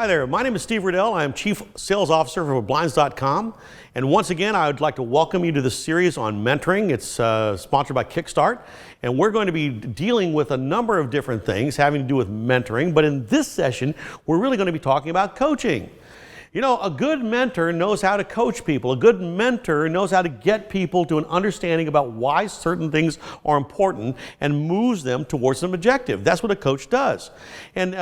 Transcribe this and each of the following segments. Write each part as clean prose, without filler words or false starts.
Hi there, my name is Steve Riddell. I am Chief Sales Officer for Blinds.com. And once again, I would like to welcome you to this series on mentoring. It's sponsored by Kickstart. And we're going to be dealing with a number of different things having to do with mentoring. But in this session, we're really going to be talking about coaching. You know, a good mentor knows how to coach people. A good mentor knows how to get people to an understanding about why certain things are important and moves them towards an objective. That's what a coach does. And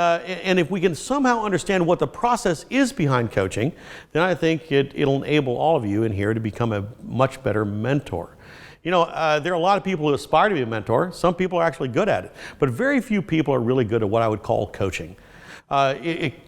if we can somehow understand what the process is behind coaching, then I think it'll enable all of you in here to become a much better mentor. You know, there are a lot of people who aspire to be a mentor. Some people are actually good at it, but very few people are really good at what I would call coaching.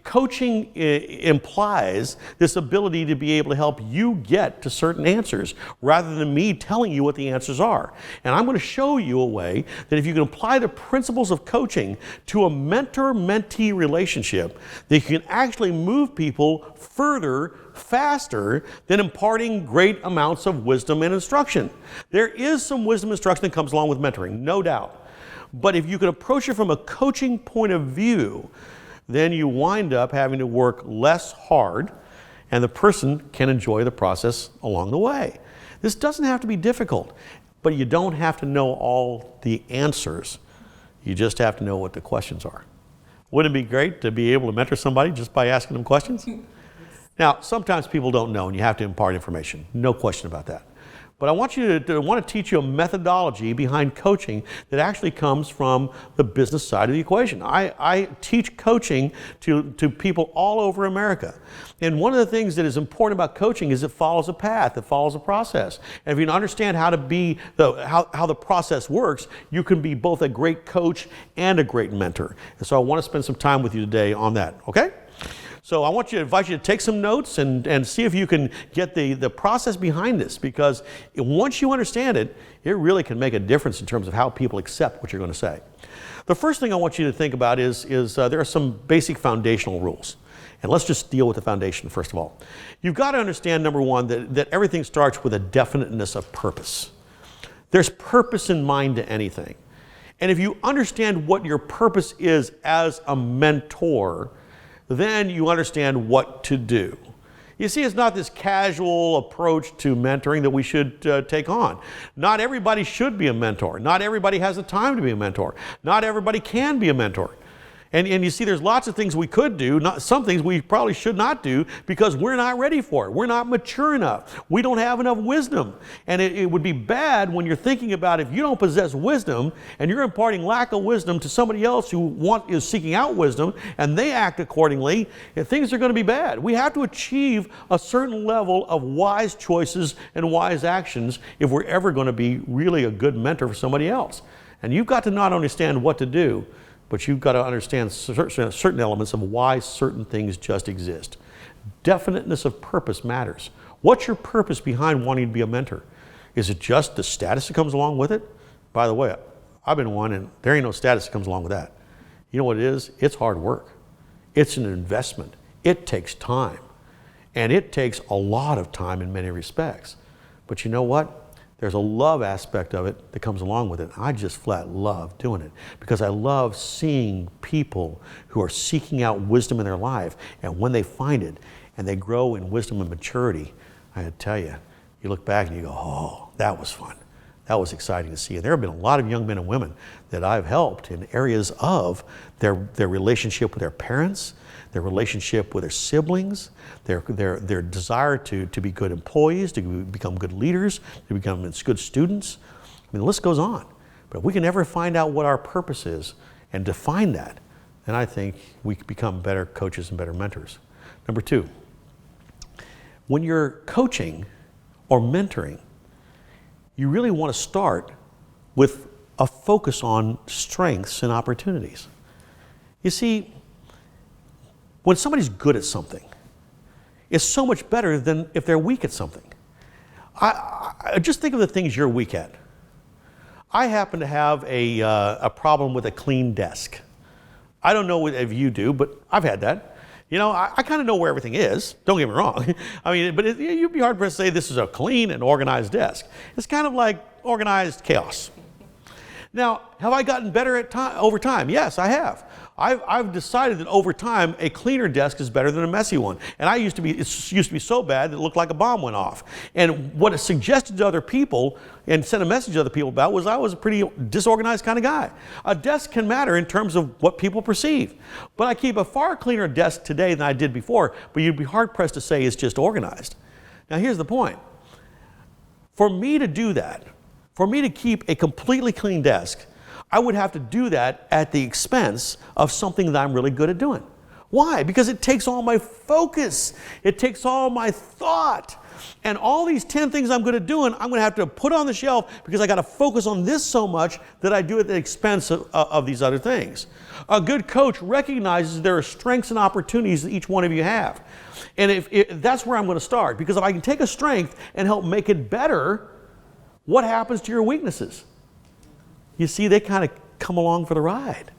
Coaching implies this ability to be able to help you get to certain answers rather than me telling you what the answers are. And I'm going to show you a way that if you can apply the principles of coaching to a mentor-mentee relationship, that you can actually move people further, faster than imparting great amounts of wisdom and instruction. There is some wisdom and instruction that comes along with mentoring, no doubt. But if you can approach it from a coaching point of view, then you wind up having to work less hard and the person can enjoy the process along the way. This doesn't have to be difficult, but you don't have to know all the answers. You just have to know what the questions are. Wouldn't it be great to be able to mentor somebody just by asking them questions? Now, sometimes people don't know and you have to impart information. No question about that. But I want to teach you a methodology behind coaching that actually comes from the business side of the equation. I teach coaching to people all over America. And one of the things that is important about coaching is it follows a path, it follows a process. And if you understand how the process works, you can be both a great coach and a great mentor. And so I want to spend some time with you today on that, okay? So I invite you to take some notes and see if you can get the process behind this, because once you understand it, it really can make a difference in terms of how people accept what you're going to say. The first thing I want you to think about is there are some basic foundational rules. And let's just deal with the foundation first of all. You've got to understand, number one, that everything starts with a definiteness of purpose. There's purpose in mind to anything. And if you understand what your purpose is as a mentor, then you understand what to do. You see, it's not this casual approach to mentoring that we should take on. Not everybody should be a mentor. Not everybody has the time to be a mentor. Not everybody can be a mentor. And you see, there's lots of things we could do, some things we probably should not do because we're not ready for it. We're not mature enough. We don't have enough wisdom. And it would be bad when you're thinking about if you don't possess wisdom and you're imparting lack of wisdom to somebody else who is seeking out wisdom and they act accordingly, things are going to be bad. We have to achieve a certain level of wise choices and wise actions if we're ever going to be really a good mentor for somebody else. And you've got to not understand what to do, but you've got to understand certain elements of why certain things just exist. Definiteness of purpose matters. What's your purpose behind wanting to be a mentor? Is it just the status that comes along with it? By the way, I've been one and there ain't no status that comes along with that. You know what it is? It's hard work. It's an investment. It takes time. And it takes a lot of time in many respects. But you know what? There's a love aspect of it that comes along with it. I just flat love doing it because I love seeing people who are seeking out wisdom in their life, and when they find it and they grow in wisdom and maturity, I tell you, you look back and you go, oh, that was fun. That was exciting to see. And there have been a lot of young men and women that I've helped in areas of their relationship with their parents, their relationship with their siblings, their desire to be good employees, to become good leaders, to become good students. I mean, the list goes on. But if we can ever find out what our purpose is and define that, then I think we can become better coaches and better mentors. Number two, when you're coaching or mentoring, you really want to start with a focus on strengths and opportunities. You see, when somebody's good at something, it's so much better than if they're weak at something. I just think of the things you're weak at. I happen to have a problem with a clean desk. I don't know if you do, but I've had that. You know, I kind of know where everything is. Don't get me wrong. I mean, but you'd be hard pressed to say this is a clean and organized desk. It's kind of like organized chaos. Now, have I gotten better over time? Yes, I have. I've decided that over time, a cleaner desk is better than a messy one. And it used to be so bad that it looked like a bomb went off. And what it suggested to other people and sent a message to other people about was I was a pretty disorganized kind of guy. A desk can matter in terms of what people perceive. But I keep a far cleaner desk today than I did before, but you'd be hard pressed to say it's just organized. Now here's the point. For me to do that, for me to keep a completely clean desk, I would have to do that at the expense of something that I'm really good at doing. Why? Because it takes all my focus. It takes all my thought. And all these 10 things I'm good at doing, I'm going to have to put on the shelf because I got to focus on this so much that I do it at the expense of these other things. A good coach recognizes there are strengths and opportunities that each one of you have. And if that's where I'm going to start, because if I can take a strength and help make it better, what happens to your weaknesses? You see, they kind of come along for the ride.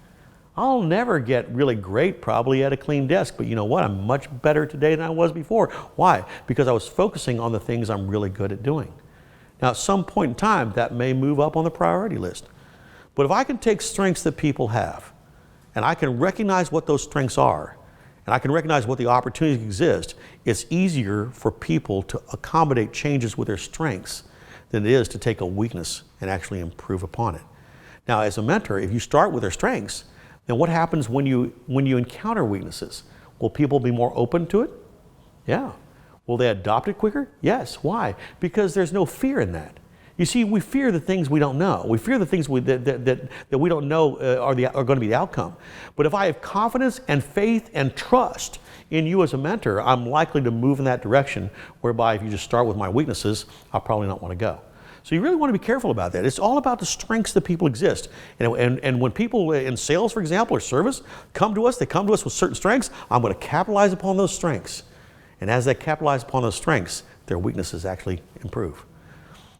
I'll never get really great probably at a clean desk, but you know what? I'm much better today than I was before. Why? Because I was focusing on the things I'm really good at doing. Now, at some point in time, that may move up on the priority list. But if I can take strengths that people have, and I can recognize what those strengths are, and I can recognize what the opportunities exist, it's easier for people to accommodate changes with their strengths than it is to take a weakness and actually improve upon it. Now, as a mentor, if you start with their strengths, then what happens when you encounter weaknesses? Will people be more open to it? Yeah. Will they adopt it quicker? Yes. Why? Because there's no fear in that. You see, we fear the things we don't know. We fear the things that we don't know are going to be the outcome. But if I have confidence and faith and trust in you as a mentor, I'm likely to move in that direction, whereby if you just start with my weaknesses, I'll probably not want to go. So you really want to be careful about that. It's all about the strengths that people exist. And when people in sales, for example, or service, come to us, they come to us with certain strengths. I'm going to capitalize upon those strengths. And as they capitalize upon those strengths, their weaknesses actually improve.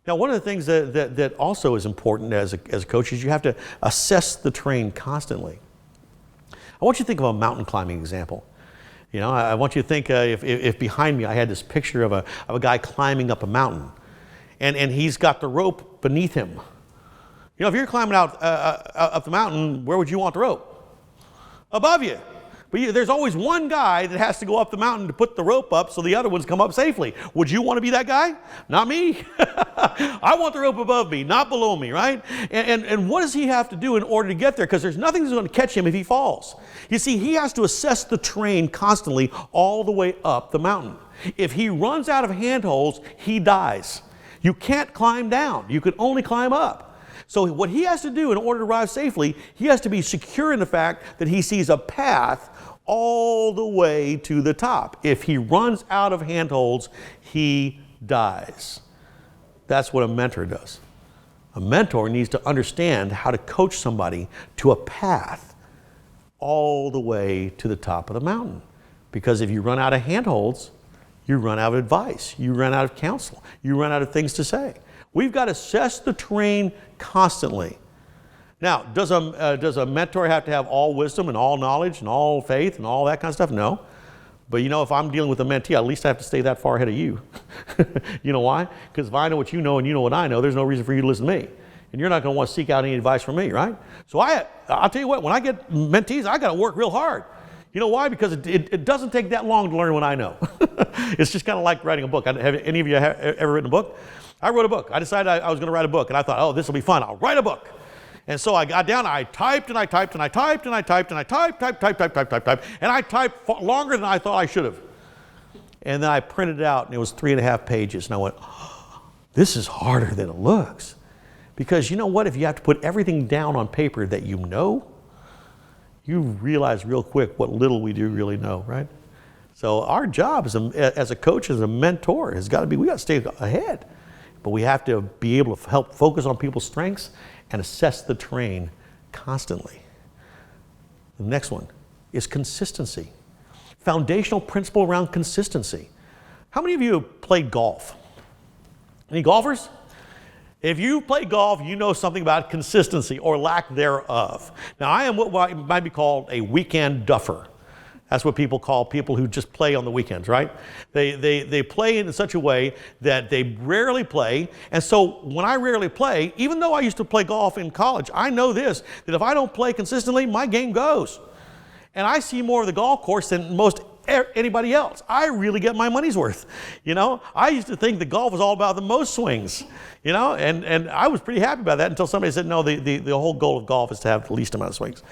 Now, one of the things that also is important as a coach is you have to assess the terrain constantly. I want you to think of a mountain climbing example. You know, I want you to think if behind me I had this picture of a guy climbing up a mountain. And he's got the rope beneath him. You know, if you're climbing out up the mountain, where would you want the rope? Above you. But there's always one guy that has to go up the mountain to put the rope up so the other ones come up safely. Would you want to be that guy? Not me. I want the rope above me, not below me, right? And what does he have to do in order to get there? Because there's nothing that's going to catch him if he falls. You see, he has to assess the terrain constantly all the way up the mountain. If he runs out of handholds, he dies. You can't climb down. You can only climb up. So what he has to do in order to arrive safely, he has to be secure in the fact that he sees a path all the way to the top. If he runs out of handholds, he dies. That's what a mentor does. A mentor needs to understand how to coach somebody to a path all the way to the top of the mountain. Because if you run out of handholds, you run out of advice, you run out of counsel, you run out of things to say. We've got to assess the terrain constantly. Now, does a mentor have to have all wisdom and all knowledge and all faith and all that kind of stuff? No. But you know, if I'm dealing with a mentee, at least I have to stay that far ahead of you. You know why? Because if I know what you know and you know what I know, there's no reason for you to listen to me. And you're not going to want to seek out any advice from me, right? So I'll tell you what, when I get mentees, I got to work real hard. You know why? Because it doesn't take that long to learn what I know. It's just kind of like writing a book. Have any of you ever written a book? I wrote a book. I decided I was going to write a book, and I thought, oh, this will be fun. I'll write a book. And so I got down, I typed, and I typed, and I typed, and I typed, and I typed, and I typed longer than I thought I should have. And then I printed it out, and it was 3.5 pages, and I went, oh, this is harder than it looks. Because you know what? If you have to put everything down on paper that you know, you realize real quick what little we do really know, right? So our job as a coach, as a mentor, has got to be, we got to stay ahead. But we have to be able to help focus on people's strengths and assess the terrain constantly. The next one is consistency. Foundational principle around consistency. How many of you have played golf? Any golfers? If you play golf, you know something about consistency or lack thereof. Now, I am what might be called a weekend duffer. That's what people call people who just play on the weekends, right? They play in such a way that they rarely play. And so when I rarely play, even though I used to play golf in college, I know this, that if I don't play consistently, my game goes. And I see more of the golf course than most anybody else. I really get my money's worth. You know, I used to think that golf was all about the most swings, you know, and I was pretty happy about that until somebody said, no, the whole goal of golf is to have the least amount of swings.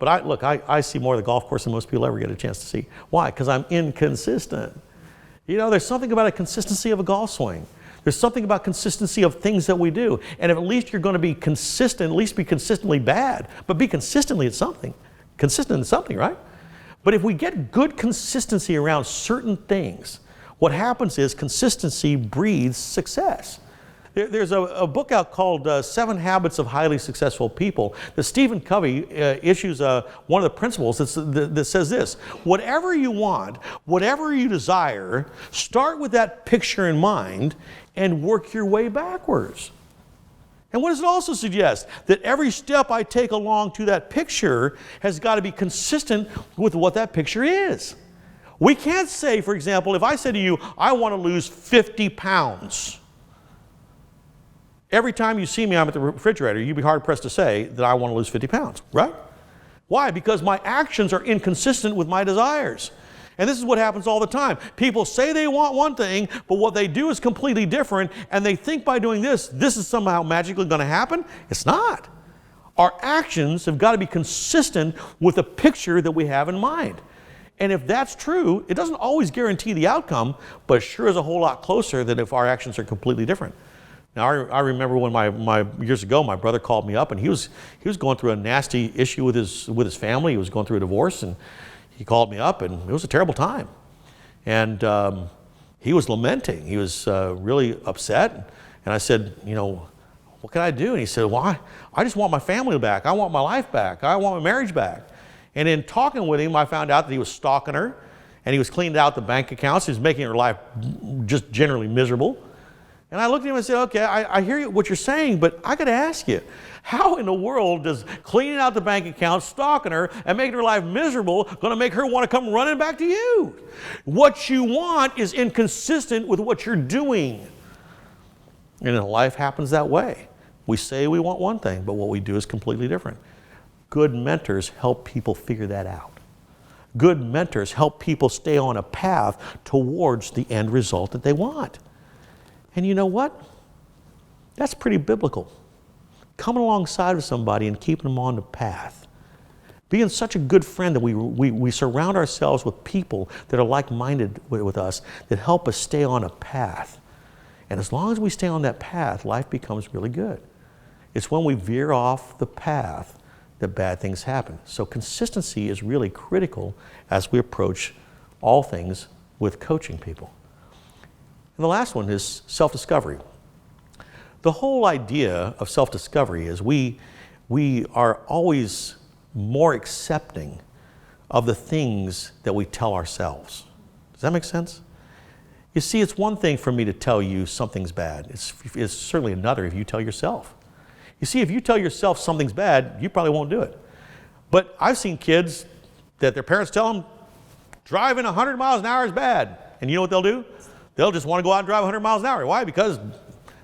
Look, I see more of the golf course than most people ever get a chance to see. Why? Because I'm inconsistent. You know, there's something about a consistency of a golf swing. There's something about consistency of things that we do. And if at least you're going to be consistent, at least be consistently bad, but be consistently at something. Consistent in something, right? But if we get good consistency around certain things, what happens is consistency breeds success. There's a book out called 7 Habits of Highly Successful People that Stephen Covey issues one of the principles that says this: whatever you want, whatever you desire, start with that picture in mind and work your way backwards. And what does it also suggest? That every step I take along to that picture has got to be consistent with what that picture is. We can't say, for example, if I said to you, I want to lose 50 pounds. Every time you see me, I'm at the refrigerator, you'd be hard pressed to say that I want to lose 50 pounds, right? Why? Because my actions are inconsistent with my desires. And this is what happens all the time. People say they want one thing, but what they do is completely different, and they think by doing this is somehow magically going to happen. It's not. Our actions have got to be consistent with the picture that we have in mind. And if that's true, it doesn't always guarantee the outcome, but it sure is a whole lot closer than if our actions are completely different. Now, I remember when years ago, my brother called me up, and he was going through a nasty issue with his family. He was going through a divorce, and he called me up, and it was a terrible time. And he was lamenting. He was really upset. And I said, you know, what can I do? And he said, well, I just want my family back. I want my life back. I want my marriage back. And in talking with him, I found out that he was stalking her, and he was cleaning out the bank accounts. He was making her life just generally miserable. And I looked at him and said, okay, I hear what you're saying, but I got to ask you, how in the world does cleaning out the bank account, stalking her, and making her life miserable going to make her want to come running back to you? What you want is inconsistent with what you're doing. And life happens that way. We say we want one thing, but what we do is completely different. Good mentors help people figure that out. Good mentors help people stay on a path towards the end result that they want. And you know what? That's pretty biblical. Coming alongside of somebody and keeping them on the path. Being such a good friend that we surround ourselves with people that are like-minded with us, that help us stay on a path. And as long as we stay on that path, life becomes really good. It's when we veer off the path that bad things happen. So consistency is really critical as we approach all things with coaching people. And the last one is self-discovery. The whole idea of self-discovery is we are always more accepting of the things that we tell ourselves. Does that make sense? You see, it's one thing for me to tell you something's bad. It's certainly another if you tell yourself. You see, if you tell yourself something's bad, you probably won't do it. But I've seen kids that their parents tell them, driving 100 miles an hour is bad. And you know what they'll do? They'll just want to go out and drive 100 miles an hour. Why? Because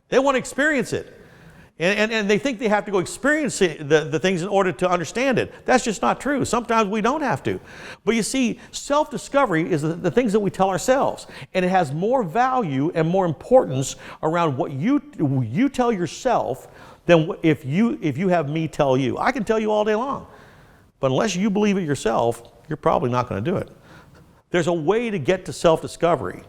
they want to experience it. And they think they have to go experience the things in order to understand it. That's just not true. Sometimes we don't have to. But you see, self-discovery is the things that we tell ourselves. And it has more value and more importance around what you tell yourself than if you have me tell you. I can tell you all day long. But unless you believe it yourself, you're probably not going to do it. There's a way to get to self-discovery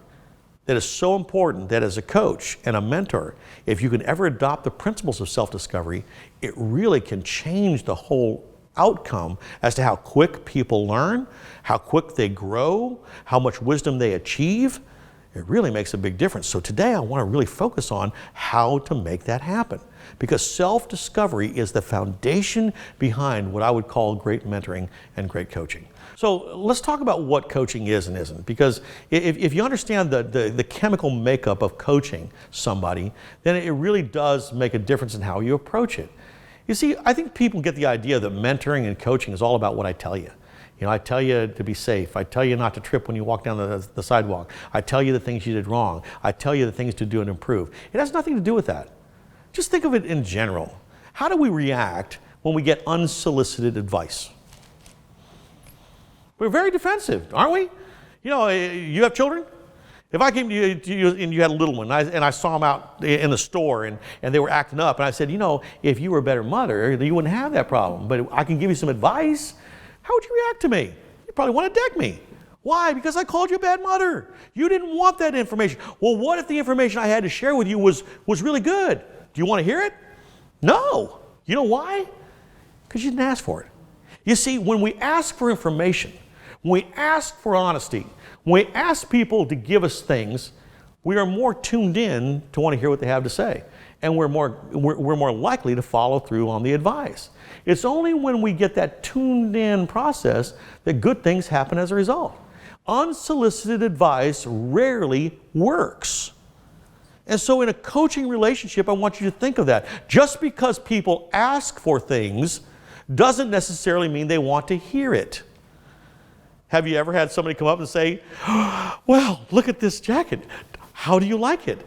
that is so important that as a coach and a mentor, if you can ever adopt the principles of self-discovery, it really can change the whole outcome as to how quick people learn, how quick they grow, how much wisdom they achieve. It really makes a big difference. So today I want to really focus on how to make that happen, because self-discovery is the foundation behind what I would call great mentoring and great coaching. So let's talk about what coaching is and isn't, because if you understand the chemical makeup of coaching somebody, then it really does make a difference in how you approach it. You see, I think people get the idea that mentoring and coaching is all about what I tell you. You know, I tell you to be safe. I tell you not to trip when you walk down the sidewalk. I tell you the things you did wrong. I tell you the things to do and improve. It has nothing to do with that. Just think of it in general. How do we react when we get unsolicited advice? We're very defensive, aren't we? You know, you have children? If I came to you and you had a little one, and I saw them out in the store and they were acting up, and I said, you know, if you were a better mother, you wouldn't have that problem. But I can give you some advice. How would you react to me? You probably want to deck me. Why? Because I called you a bad mother. You didn't want that information. Well, what if the information I had to share with you was really good? Do you want to hear it? No. You know why? Because you didn't ask for it. You see, when we ask for information, when we ask for honesty, when we ask people to give us things, we are more tuned in to want to hear what they have to say. And we're more likely to follow through on the advice. It's only when we get that tuned in process that good things happen as a result. Unsolicited advice rarely works. And so in a coaching relationship, I want you to think of that. Just because people ask for things doesn't necessarily mean they want to hear it. Have you ever had somebody come up and say, well, look at this jacket. How do you like it?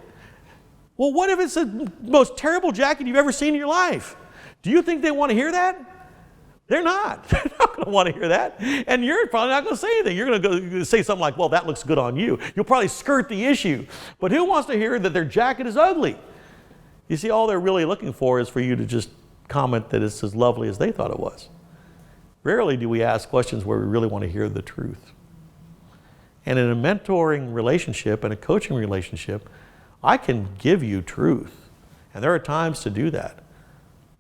Well, what if it's the most terrible jacket you've ever seen in your life? Do you think they want to hear that? They're not. They're not going to want to hear that. And you're probably not going to say anything. You're going to go say something like, well, that looks good on you. You'll probably skirt the issue. But who wants to hear that their jacket is ugly? You see, all they're really looking for is for you to just comment that it's as lovely as they thought it was. Rarely do we ask questions where we really want to hear the truth. And in a mentoring relationship and a coaching relationship, I can give you truth. And there are times to do that.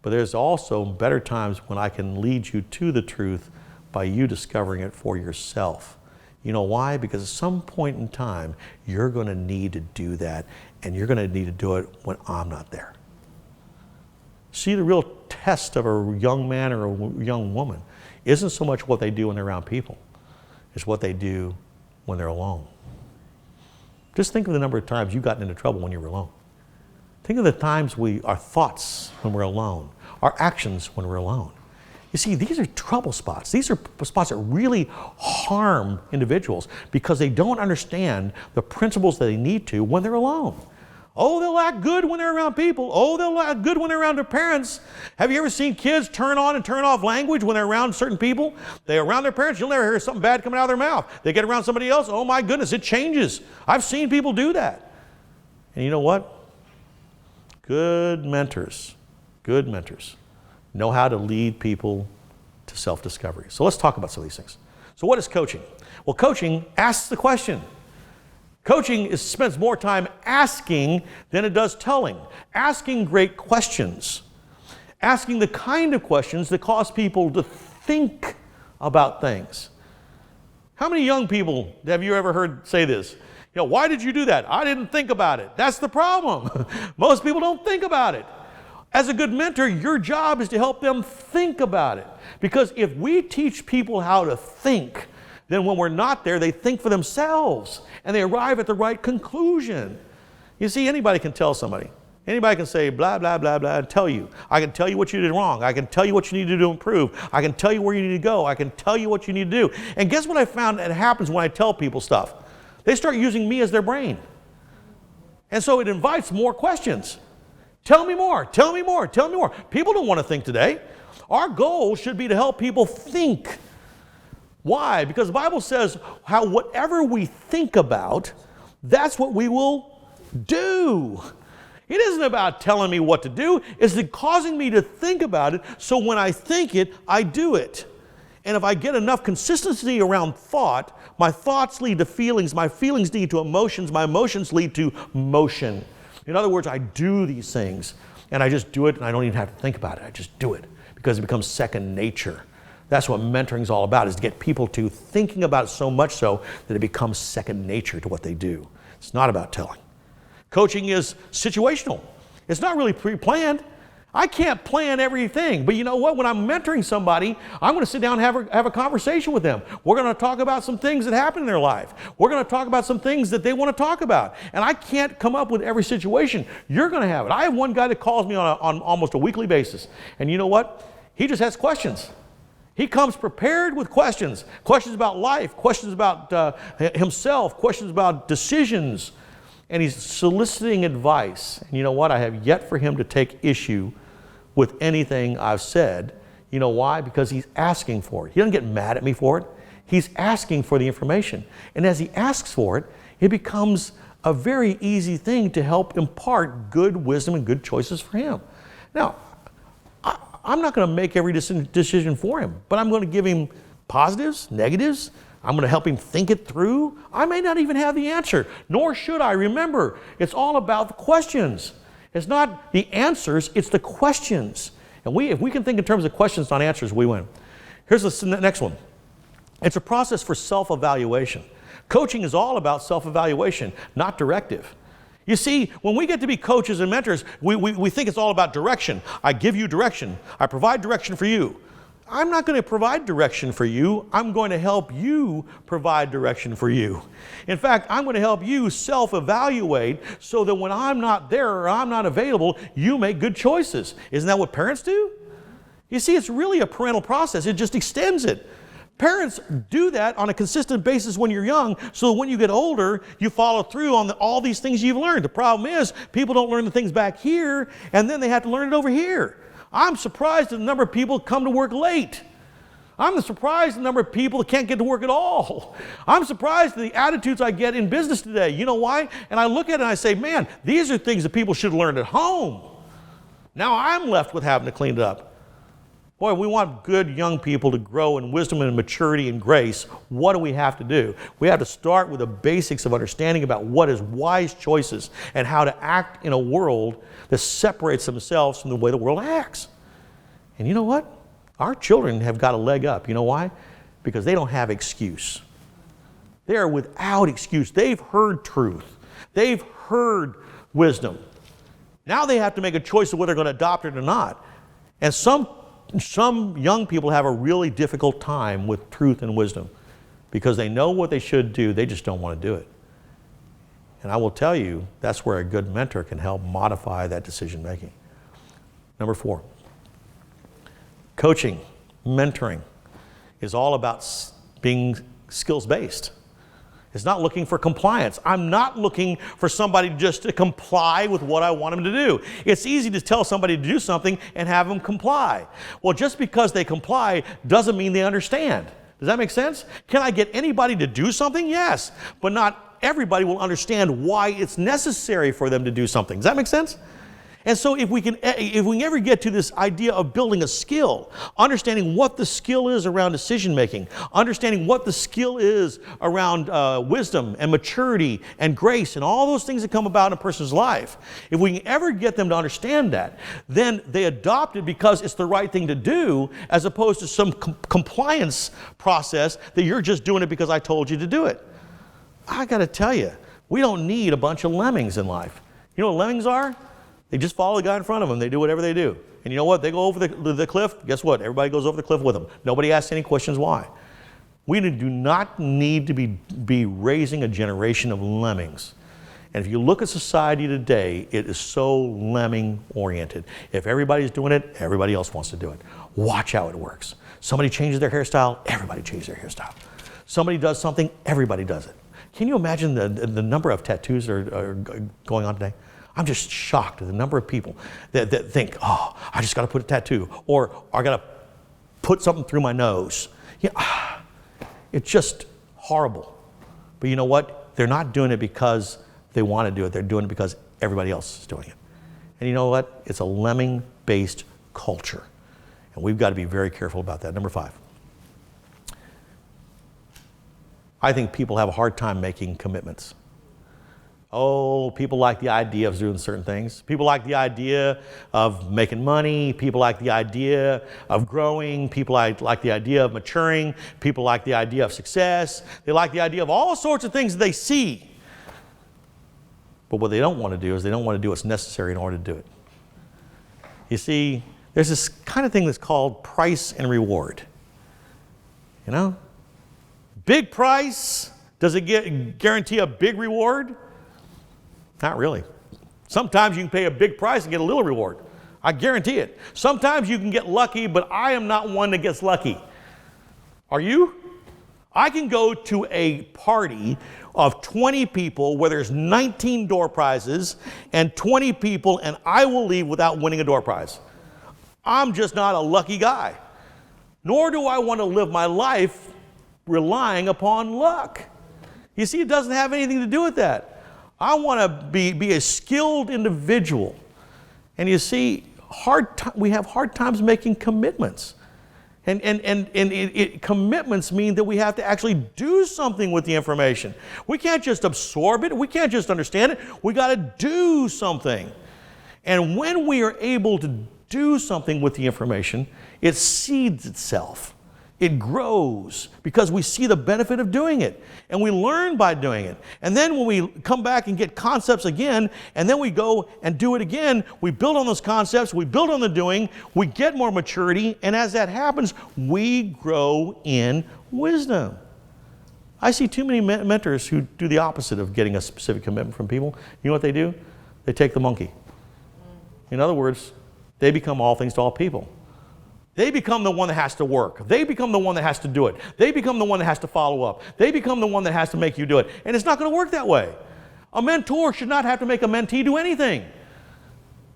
But there's also better times when I can lead you to the truth by you discovering it for yourself. You know why? Because at some point in time, you're going to need to do that, and you're going to need to do it when I'm not there. See, the real test of a young man or a young woman isn't so much what they do when they're around people. It's what they do when they're alone. Just think of the number of times you've gotten into trouble when you were alone. Think of the times our thoughts when we're alone, our actions when we're alone. You see, these are trouble spots. These are spots that really harm individuals because they don't understand the principles that they need to when they're alone. Oh, they'll act good when they're around people. Oh, they'll act good when they're around their parents. Have you ever seen kids turn on and turn off language when they're around certain people? They're around their parents, you'll never hear something bad coming out of their mouth. They get around somebody else, oh my goodness, it changes. I've seen people do that. And you know what? Good mentors know how to lead people to self-discovery. So let's talk about some of these things. So what is coaching? Well, coaching asks the question. Coaching spends more time asking than it does telling. Asking great questions. Asking the kind of questions that cause people to think about things. How many young people have you ever heard say this? You know, why did you do that? I didn't think about it. That's the problem. Most people don't think about it. As a good mentor, your job is to help them think about it. Because if we teach people how to think, then when we're not there, they think for themselves and they arrive at the right conclusion. You see, anybody can tell somebody. Anybody can say blah, blah, blah, blah, and tell you. I can tell you what you did wrong. I can tell you what you need to do to improve. I can tell you where you need to go. I can tell you what you need to do. And guess what I found that happens when I tell people stuff? They start using me as their brain. And so it invites more questions. Tell me more, tell me more, tell me more. People don't want to think today. Our goal should be to help people think. Why? Because the Bible says how whatever we think about, that's what we will do. It isn't about telling me what to do. It's causing me to think about it, so when I think it, I do it. And if I get enough consistency around thought, my thoughts lead to feelings, my feelings lead to emotions, my emotions lead to motion. In other words, I do these things, and I just do it, and I don't even have to think about it. I just do it because it becomes second nature. That's what mentoring is all about, is to get people to thinking about it so much so that it becomes second nature to what they do. It's not about telling. Coaching is situational. It's not really pre-planned. I can't plan everything, but you know what? When I'm mentoring somebody, I'm going to sit down and have a conversation with them. We're going to talk about some things that happen in their life. We're going to talk about some things that they want to talk about. And I can't come up with every situation. You're going to have it. I have one guy that calls me on almost a weekly basis. And you know what? He just has questions. He comes prepared with questions. Questions about life, questions about himself, questions about decisions. And he's soliciting advice. And you know what? I have yet for him to take issue with anything I've said. You know why? Because he's asking for it. He doesn't get mad at me for it. He's asking for the information. And as he asks for it, it becomes a very easy thing to help impart good wisdom and good choices for him. Now, I'm not going to make every decision for him, but I'm going to give him positives, negatives. I'm going to help him think it through. I may not even have the answer, nor should I. Remember, it's all about the questions. It's not the answers, it's the questions. And if we can think in terms of questions, not answers, we win. Here's the next one. It's a process for self-evaluation. Coaching is all about self-evaluation, not directive. You see, when we get to be coaches and mentors, we think it's all about direction. I give you direction. I provide direction for you. I'm not going to provide direction for you. I'm going to help you provide direction for you. In fact, I'm going to help you self-evaluate so that when I'm not there or I'm not available, you make good choices. Isn't that what parents do? You see, it's really a parental process. It just extends it. Parents do that on a consistent basis when you're young, so that when you get older, you follow through on all these things you've learned. The problem is, people don't learn the things back here, and then they have to learn it over here. I'm surprised at the number of people who come to work late. I'm surprised at the number of people that can't get to work at all. I'm surprised at the attitudes I get in business today. You know why? And I look at it and I say, man, these are things that people should have learned at home. Now I'm left with having to clean it up. Boy, we want good young people to grow in wisdom and maturity and grace. What do we have to do? We have to start with the basics of understanding about what is wise choices and how to act in a world that separates themselves from the way the world acts. And you know what? Our children have got a leg up. You know why? Because they don't have excuse. They are without excuse. They've heard truth. They've heard wisdom. Now they have to make a choice of whether they're going to adopt it or not. And some young people have a really difficult time with truth and wisdom because they know what they should do, they just don't want to do it. And I will tell you, that's where a good mentor can help modify that decision making. Number 4, coaching, mentoring is all about being skills based. It's not looking for compliance. I'm not looking for somebody just to comply with what I want them to do. It's easy to tell somebody to do something and have them comply. Well, just because they comply doesn't mean they understand. Does that make sense? Can I get anybody to do something? Yes, but not everybody will understand why it's necessary for them to do something. Does that make sense? And so if we can ever get to this idea of building a skill, understanding what the skill is around decision making, understanding what the skill is around wisdom and maturity and grace and all those things that come about in a person's life, if we can ever get them to understand that, then they adopt it because it's the right thing to do, as opposed to some compliance process that you're just doing it because I told you to do it. I got to tell you, we don't need a bunch of lemmings in life. You know what lemmings are? They just follow the guy in front of them. They do whatever they do. And you know what? They go over the cliff. Guess what? Everybody goes over the cliff with them. Nobody asks any questions why. We do not need to be raising a generation of lemmings. And if you look at society today, it is so lemming-oriented. If everybody's doing it, everybody else wants to do it. Watch how it works. Somebody changes their hairstyle, everybody changes their hairstyle. Somebody does something, everybody does it. Can you imagine the number of tattoos that are going on today? I'm just shocked at the number of people that think, oh, I just got to put a tattoo, or I got to put something through my nose. Yeah, it's just horrible. But you know what? They're not doing it because they want to do it. They're doing it because everybody else is doing it. And you know what? It's a lemming-based culture. And we've got to be very careful about that. Number 5. I think people have a hard time making commitments. Oh, people like the idea of doing certain things. People like the idea of making money. People like the idea of growing. People like the idea of maturing. People like the idea of success. They like the idea of all sorts of things that they see. But what they don't want to do is they don't want to do what's necessary in order to do it. You see, there's this kind of thing that's called price and reward. You know? Big price, does it guarantee a big reward? Not really. Sometimes you can pay a big price and get a little reward. I guarantee it. Sometimes you can get lucky, but I am not one that gets lucky. Are you? I can go to a party of 20 people where there's 19 door prizes and 20 people, and I will leave without winning a door prize. I'm just not a lucky guy. Nor do I want to live my life relying upon luck. You see, it doesn't have anything to do with that. I want to be a skilled individual. And you see, we have hard times making commitments. And commitments mean that we have to actually do something with the information. We can't just absorb it. We can't just understand it. We got to do something. And when we are able to do something with the information, it seeds itself. It grows because we see the benefit of doing it. And we learn by doing it. And then when we come back and get concepts again, and then we go and do it again, we build on those concepts, we build on the doing, we get more maturity, and as that happens, we grow in wisdom. I see too many mentors who do the opposite of getting a specific commitment from people. You know what they do? They take the monkey. In other words, they become all things to all people. They become the one that has to work. They become the one that has to do it. They become the one that has to follow up. They become the one that has to make you do it. And it's not going to work that way. A mentor should not have to make a mentee do anything.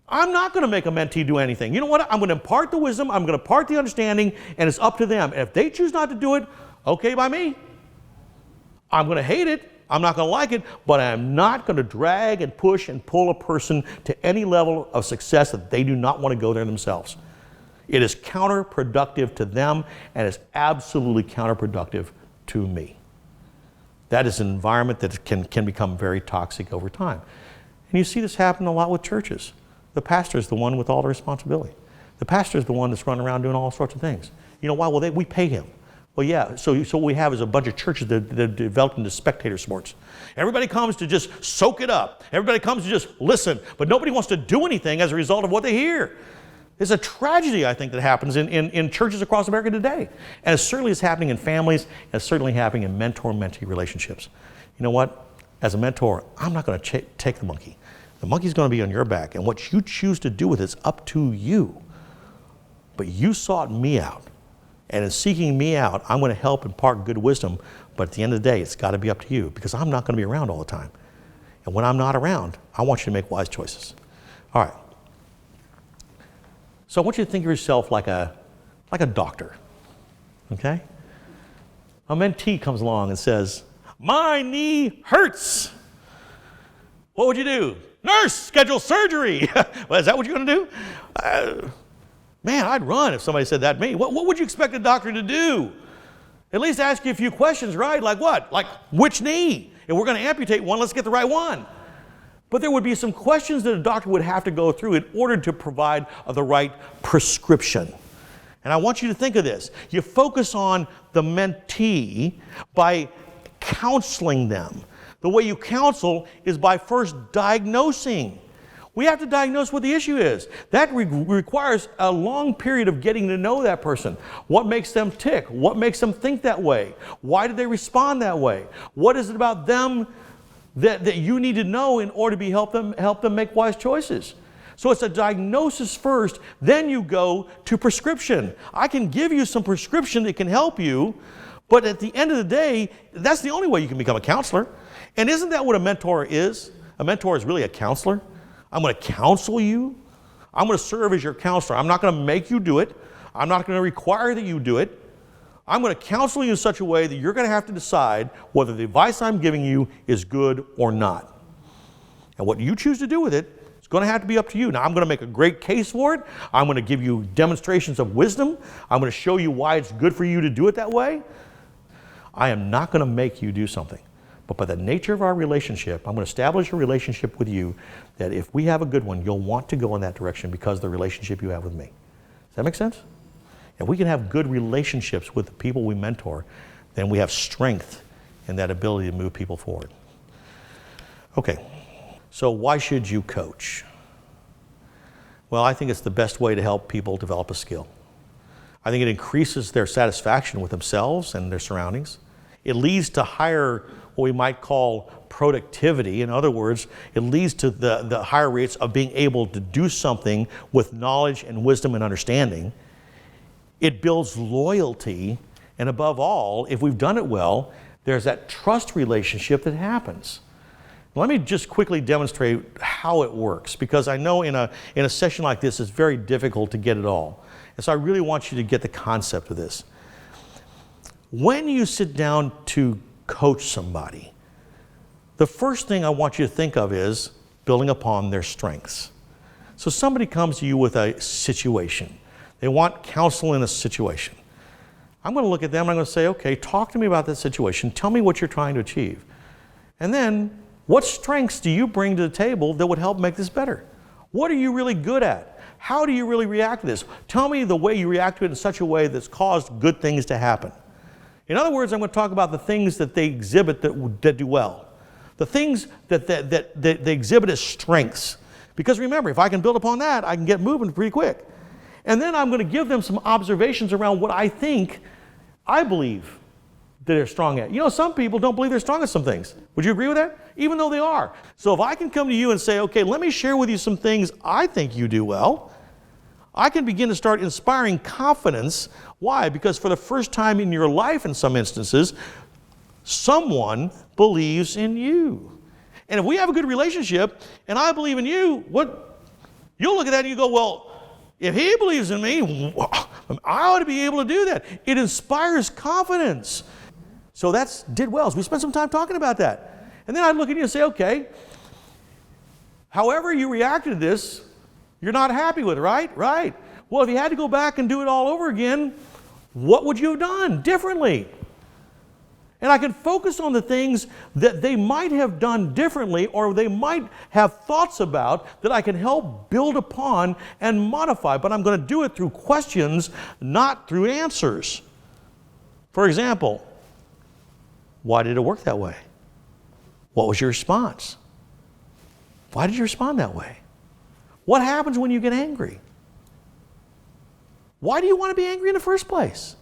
I'm not going to make a mentee do anything. You know what? I'm going to impart the wisdom. I'm going to impart the understanding, and it's up to them. And if they choose not to do it, okay by me. I'm going to hate it. I'm not going to like it, but I'm not going to drag and push and pull a person to any level of success that they do not want to go there themselves. It is counterproductive to them, and it's absolutely counterproductive to me. That is an environment that can become very toxic over time. And you see this happen a lot with churches. The pastor is the one with all the responsibility. The pastor is the one that's running around doing all sorts of things. You know why? Well, we pay him. Well, yeah, so what we have is a bunch of churches that are developed into spectator sports. Everybody comes to just soak it up. Everybody comes to just listen, but nobody wants to do anything as a result of what they hear. It's a tragedy, I think, that happens in churches across America today. And it certainly is happening in families, and it's certainly happening in mentor-mentee relationships. You know what? As a mentor, I'm not going to take the monkey. The monkey's going to be on your back, and what you choose to do with it is up to you. But you sought me out, and in seeking me out, I'm going to help impart good wisdom, but at the end of the day, it's got to be up to you, because I'm not going to be around all the time. And when I'm not around, I want you to make wise choices. All right. So I want you to think of yourself like a doctor, okay? A mentee comes along and says, my knee hurts. What would you do? Nurse, schedule surgery. Well, is that what you're going to do? Man, I'd run if somebody said that to me. What would you expect a doctor to do? At least ask you a few questions, right? Like what? Like which knee? If we're going to amputate one, let's get the right one. But there would be some questions that a doctor would have to go through in order to provide the right prescription. And I want you to think of this. You focus on the mentee by counseling them. The way you counsel is by first diagnosing. We have to diagnose what the issue is. That requires a long period of getting to know that person. What makes them tick? What makes them think that way? Why did they respond that way? What is it about them that you need to know in order to help them make wise choices? So it's a diagnosis first, then you go to prescription. I can give you some prescription that can help you, but at the end of the day, that's the only way you can become a counselor. And isn't that what a mentor is? A mentor is really a counselor. I'm going to counsel you. I'm going to serve as your counselor. I'm not going to make you do it. I'm not going to require that you do it. I'm going to counsel you in such a way that you're going to have to decide whether the advice I'm giving you is good or not. And what you choose to do with it is going to have to be up to you. Now, I'm going to make a great case for it. I'm going to give you demonstrations of wisdom. I'm going to show you why it's good for you to do it that way. I am not going to make you do something. But by the nature of our relationship, I'm going to establish a relationship with you that if we have a good one, you'll want to go in that direction because of the relationship you have with me. Does that make sense? If we can have good relationships with the people we mentor, then we have strength in that ability to move people forward. Okay, so why should you coach? Well, I think it's the best way to help people develop a skill. I think it increases their satisfaction with themselves and their surroundings. It leads to higher, what we might call productivity. In other words, it leads to the higher rates of being able to do something with knowledge and wisdom and understanding. It builds loyalty, and above all, if we've done it well, there's that trust relationship that happens. Let me just quickly demonstrate how it works, because I know in a session like this, it's very difficult to get it all. And so I really want you to get the concept of this. when you sit down to coach somebody, the first thing I want you to think of is building upon their strengths. So somebody comes to you with a situation. They want counsel in a situation. I'm going to look at them and I'm going to say, okay, talk to me about this situation. Tell me what you're trying to achieve. And then, what strengths do you bring to the table that would help make this better? What are you really good at? How do you really react to this? Tell me the way you react to it in such a way that's caused good things to happen. In other words, I'm going to talk about the things that they exhibit that do well. The things that they exhibit as strengths. Because remember, if I can build upon that, I can get moving pretty quick. And then I'm going to give them some observations around what I believe that they're strong at. You know, some people don't believe they're strong at some things. Would you agree with that? Even though they are. So if I can come to you and say, okay, let me share with you some things I think you do well, I can begin to start inspiring confidence. Why? Because for the first time in your life, in some instances, someone believes in you. And if we have a good relationship and I believe in you, you'll look at that and you go, well, if he believes in me, I ought to be able to do that. It inspires confidence. So did well. So we spent some time talking about that. And then I'd look at you and say, okay, however you reacted to this, you're not happy with, right? Right. Well, if you had to go back and do it all over again, what would you have done differently? And I can focus on the things that they might have done differently or they might have thoughts about that I can help build upon and modify. But I'm going to do it through questions, not through answers. For example, why did it work that way? What was your response? Why did you respond that way? What happens when you get angry? Why do you want to be angry in the first place?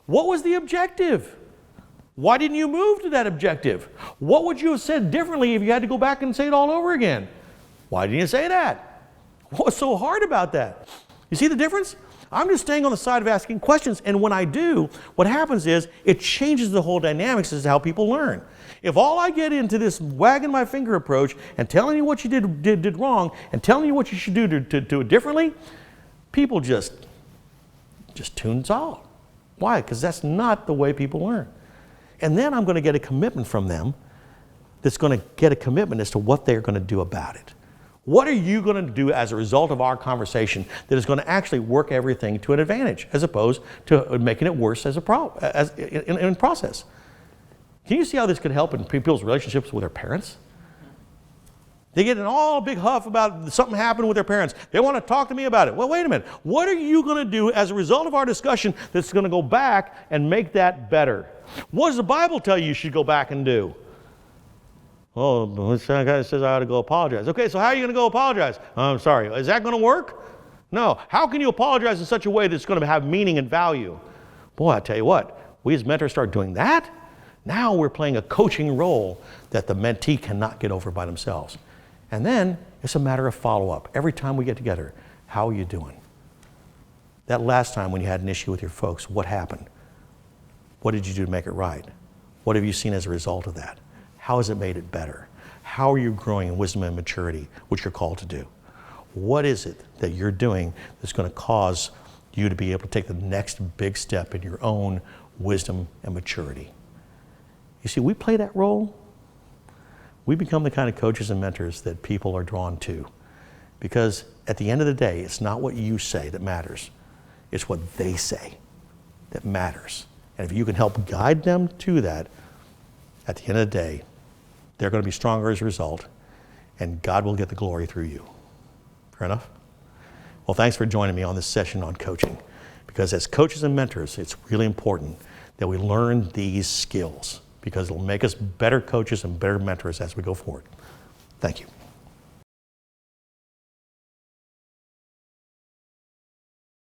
What was the objective? Why didn't you move to that objective? What would you have said differently if you had to go back and say it all over again? Why didn't you say that? What was so hard about that? You see the difference? I'm just staying on the side of asking questions, and when I do, what happens is it changes the whole dynamics as to how people learn. If all I get into this wagging my finger approach and telling you what you did wrong and telling you what you should do to do it differently, people just tune out. Why? Because that's not the way people learn. And then I'm going to get a commitment from them that's going to get a commitment as to what they're going to do about it. What are you going to do as a result of our conversation that is going to actually work everything to an advantage as opposed to making it worse as in process? Can you see how this could help in people's relationships with their parents? They get in all big huff about something happened with their parents. They want to talk to me about it. Well, wait a minute. What are you going to do as a result of our discussion that's going to go back and make that better? What does the Bible tell you should go back and do? Oh, this guy says I ought to go apologize. Okay, so how are you going to go apologize? I'm sorry. Is that going to work? No. How can you apologize in such a way that's going to have meaning and value? Boy, I tell you what, we as mentors start doing that, now we're playing a coaching role that the mentee cannot get over by themselves. And then it's a matter of follow-up. Every time we get together, how are you doing? That last time when you had an issue with your folks, what happened? What did you do to make it right? What have you seen as a result of that? How has it made it better? How are you growing in wisdom and maturity, which you're called to do? What is it that you're doing that's going to cause you to be able to take the next big step in your own wisdom and maturity? You see, we play that role. We become the kind of coaches and mentors that people are drawn to. Because at the end of the day, it's not what you say that matters. It's what they say that matters. And if you can help guide them to that, at the end of the day, they're going to be stronger as a result, and God will get the glory through you. Fair enough? Well, thanks for joining me on this session on coaching. Because as coaches and mentors, it's really important that we learn these skills, because it'll make us better coaches and better mentors as we go forward. Thank you.